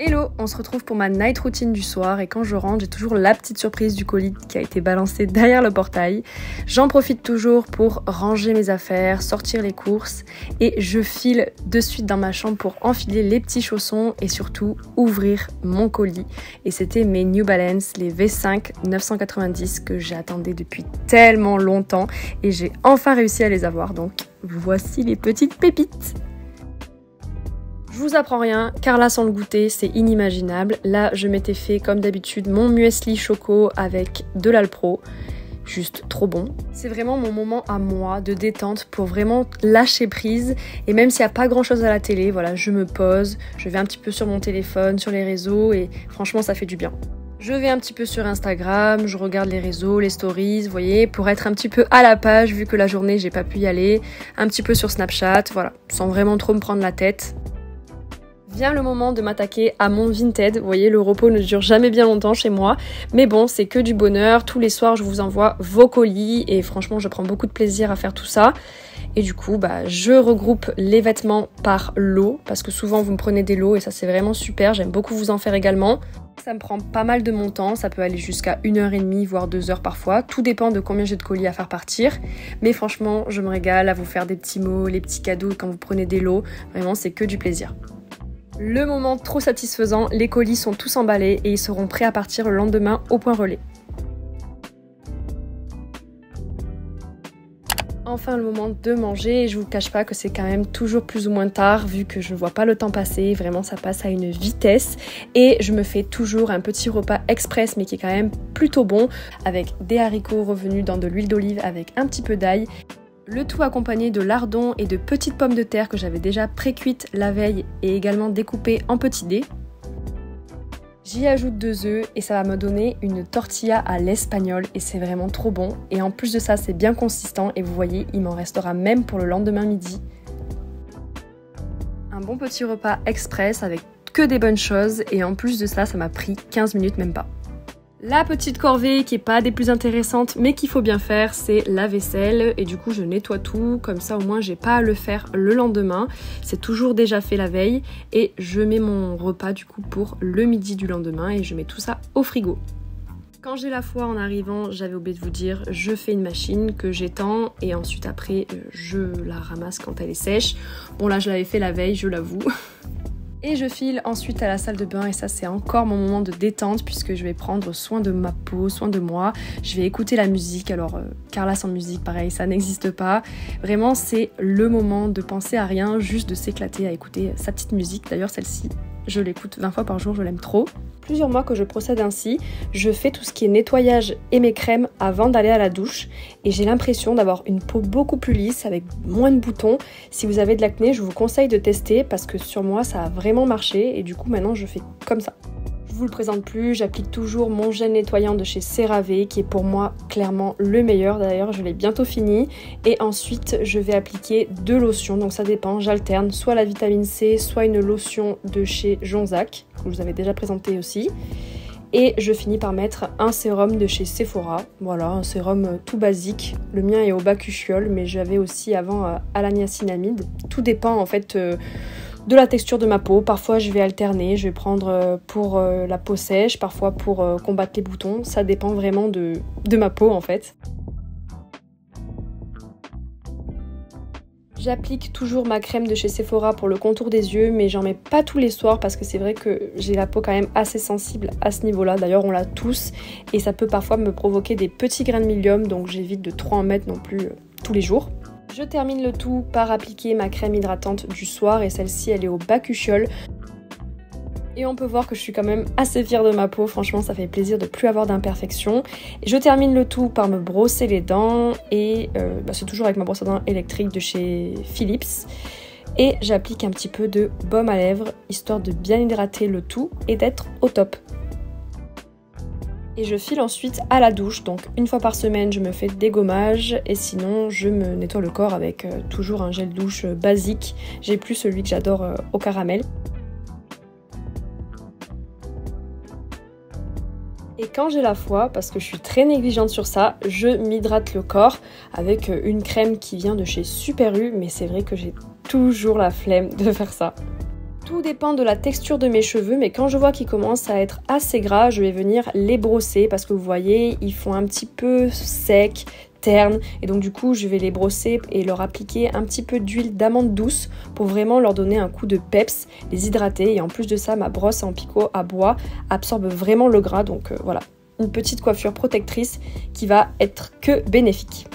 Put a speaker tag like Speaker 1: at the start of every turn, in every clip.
Speaker 1: Hello, on se retrouve pour ma night routine du soir et quand je rentre, j'ai toujours la petite surprise du colis qui a été balancé derrière le portail. J'en profite toujours pour ranger mes affaires, sortir les courses et je file de suite dans ma chambre pour enfiler les petits chaussons et surtout ouvrir mon colis. Et c'était mes New Balance, les V5 990 que j'attendais depuis tellement longtemps et j'ai enfin réussi à les avoir. Donc voici les petites pépites. Je vous apprends rien, car là sans le goûter, c'est inimaginable. Là, je m'étais fait comme d'habitude mon muesli choco avec de l'Alpro. Juste trop bon. C'est vraiment mon moment à moi de détente pour vraiment lâcher prise. Et même s'il n'y a pas grand chose à la télé, voilà, je me pose, je vais un petit peu sur mon téléphone, sur les réseaux et franchement ça fait du bien. Je vais un petit peu sur Instagram, je regarde les réseaux, les stories, vous voyez, pour être un petit peu à la page vu que la journée j'ai pas pu y aller. Un petit peu sur Snapchat, voilà, sans vraiment trop me prendre la tête. Vient le moment de m'attaquer à mon Vinted. Vous voyez, le repos ne dure jamais bien longtemps chez moi. Mais bon, c'est que du bonheur. Tous les soirs, je vous envoie vos colis. Et franchement, je prends beaucoup de plaisir à faire tout ça. Et du coup, je regroupe les vêtements par lot. Parce que souvent, vous me prenez des lots. Et ça, c'est vraiment super. J'aime beaucoup vous en faire également. Ça me prend pas mal de mon temps. Ça peut aller jusqu'à 1h30, voire 2h parfois. Tout dépend de combien j'ai de colis à faire partir. Mais franchement, je me régale à vous faire des petits mots, les petits cadeaux quand vous prenez des lots. Vraiment, c'est que du plaisir. Le moment trop satisfaisant, les colis sont tous emballés et ils seront prêts à partir le lendemain au point relais. Enfin le moment de manger et je vous cache pas que c'est quand même toujours plus ou moins tard vu que je ne vois pas le temps passer, vraiment ça passe à une vitesse et je me fais toujours un petit repas express mais qui est quand même plutôt bon avec des haricots revenus dans de l'huile d'olive avec un petit peu d'ail. Le tout accompagné de lardons et de petites pommes de terre que j'avais déjà pré-cuites la veille et également découpées en petits dés. J'y ajoute 2 œufs et ça va me donner une tortilla à l'espagnol et c'est vraiment trop bon. Et en plus de ça, c'est bien consistant et vous voyez, il m'en restera même pour le lendemain midi. Un bon petit repas express avec que des bonnes choses et en plus de ça, ça m'a pris 15 minutes même pas. La petite corvée qui est pas des plus intéressantes mais qu'il faut bien faire, c'est la vaisselle et du coup je nettoie tout, comme ça au moins j'ai pas à le faire le lendemain, c'est toujours déjà fait la veille et je mets mon repas du coup pour le midi du lendemain et je mets tout ça au frigo. Quand j'ai la foi en arrivant, j'avais oublié de vous dire, je fais une machine que j'étends et ensuite après je la ramasse quand elle est sèche. Bon là je l'avais fait la veille, je l'avoue. Et je file ensuite à la salle de bain et ça c'est encore mon moment de détente puisque je vais prendre soin de ma peau, soin de moi. Je vais écouter la musique, alors Carla sans musique pareil ça n'existe pas. Vraiment c'est le moment de penser à rien, juste de s'éclater à écouter sa petite musique. D'ailleurs celle-ci je l'écoute 20 fois par jour, je l'aime trop. Plusieurs mois que je procède ainsi, je fais tout ce qui est nettoyage et mes crèmes avant d'aller à la douche et j'ai l'impression d'avoir une peau beaucoup plus lisse avec moins de boutons. Si vous avez de l'acné, je vous conseille de tester parce que sur moi ça a vraiment marché et du coup maintenant je fais comme ça. Je vous le présente plus, j'applique toujours mon gel nettoyant de chez CeraVe qui est pour moi clairement le meilleur, d'ailleurs je l'ai bientôt fini et ensuite je vais appliquer 2 lotions, donc ça dépend, j'alterne soit la vitamine C, soit une lotion de chez Jonzac, que je vous avais déjà présenté aussi et je finis par mettre un sérum de chez Sephora, voilà un sérum tout basique, le mien est au bakuchiol mais j'avais aussi avant à la niacinamide, tout dépend en fait de la texture de ma peau. Parfois je vais alterner, je vais prendre pour la peau sèche, parfois pour combattre les boutons, ça dépend vraiment de ma peau en fait. J'applique toujours ma crème de chez Sephora pour le contour des yeux mais j'en mets pas tous les soirs parce que c'est vrai que j'ai la peau quand même assez sensible à ce niveau là, d'ailleurs on l'a tous et ça peut parfois me provoquer des petits grains de milium donc j'évite de trop en mettre non plus tous les jours. Je termine le tout par appliquer ma crème hydratante du soir et celle-ci elle est au bakuchiol. Et on peut voir que je suis quand même assez fière de ma peau, franchement ça fait plaisir de plus avoir d'imperfections. Je termine le tout par me brosser les dents et c'est toujours avec ma brosse à dents électrique de chez Philips. Et j'applique un petit peu de baume à lèvres histoire de bien hydrater le tout et d'être au top. Et je file ensuite à la douche, donc une fois par semaine je me fais dégommage et sinon je me nettoie le corps avec toujours un gel douche basique. J'ai plus celui que j'adore au caramel. Et quand j'ai la foi, parce que je suis très négligente sur ça, je m'hydrate le corps avec une crème qui vient de chez Super U, mais c'est vrai que j'ai toujours la flemme de faire ça. Tout dépend de la texture de mes cheveux, mais quand je vois qu'ils commencent à être assez gras, je vais venir les brosser parce que vous voyez, ils font un petit peu secs, ternes, et donc du coup je vais les brosser et leur appliquer un petit peu d'huile d'amande douce pour vraiment leur donner un coup de peps, les hydrater, et en plus de ça, ma brosse en picot à bois absorbe vraiment le gras, donc voilà, une petite coiffure protectrice qui va être que bénéfique.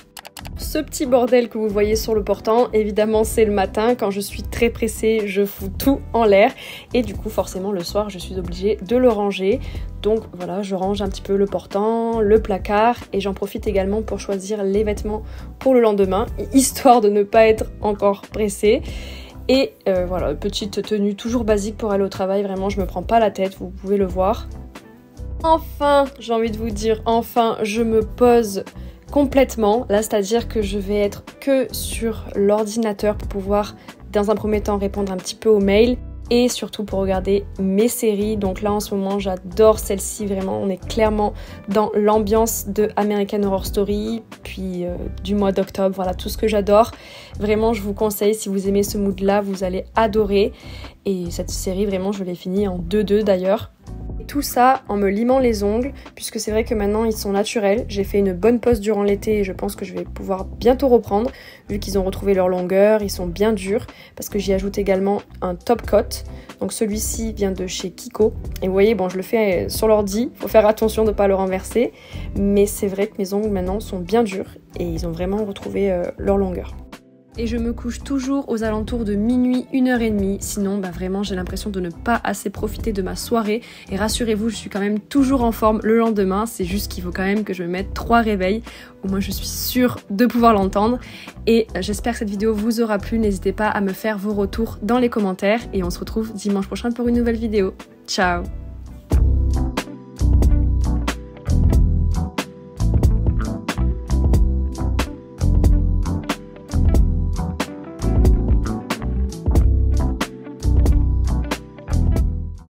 Speaker 1: Ce petit bordel que vous voyez sur le portant, évidemment c'est le matin, quand je suis très pressée je fous tout en l'air et du coup forcément le soir je suis obligée de le ranger. Donc voilà, je range un petit peu le portant, le placard, et j'en profite également pour choisir les vêtements pour le lendemain, histoire de ne pas être encore pressée. Et voilà, petite tenue toujours basique pour aller au travail, vraiment je me prends pas la tête, vous pouvez le voir. Enfin, j'ai envie de vous dire, enfin je me pose complètement, là c'est-à-dire que je vais être que sur l'ordinateur pour pouvoir dans un premier temps répondre un petit peu aux mails et surtout pour regarder mes séries. Donc là en ce moment j'adore celle-ci, vraiment on est clairement dans l'ambiance de American Horror Story, puis du mois d'octobre, voilà tout ce que j'adore. Vraiment je vous conseille, si vous aimez ce mood là, vous allez adorer, et cette série vraiment je l'ai finie en 2-2 d'ailleurs. Tout ça en me limant les ongles, puisque c'est vrai que maintenant ils sont naturels. J'ai fait une bonne pause durant l'été et je pense que je vais pouvoir bientôt reprendre, vu qu'ils ont retrouvé leur longueur, ils sont bien durs, parce que j'y ajoute également un top coat. Donc celui-ci vient de chez Kiko, et vous voyez, bon je le fais sur l'ordi, faut faire attention de ne pas le renverser, mais c'est vrai que mes ongles maintenant sont bien durs et ils ont vraiment retrouvé leur longueur. Et je me couche toujours aux alentours de minuit, 1h30, sinon bah vraiment j'ai l'impression de ne pas assez profiter de ma soirée. Et rassurez-vous, je suis quand même toujours en forme le lendemain, c'est juste qu'il faut quand même que je me mette 3 réveils, au moins je suis sûre de pouvoir l'entendre. Et j'espère que cette vidéo vous aura plu, n'hésitez pas à me faire vos retours dans les commentaires, et on se retrouve dimanche prochain pour une nouvelle vidéo. Ciao!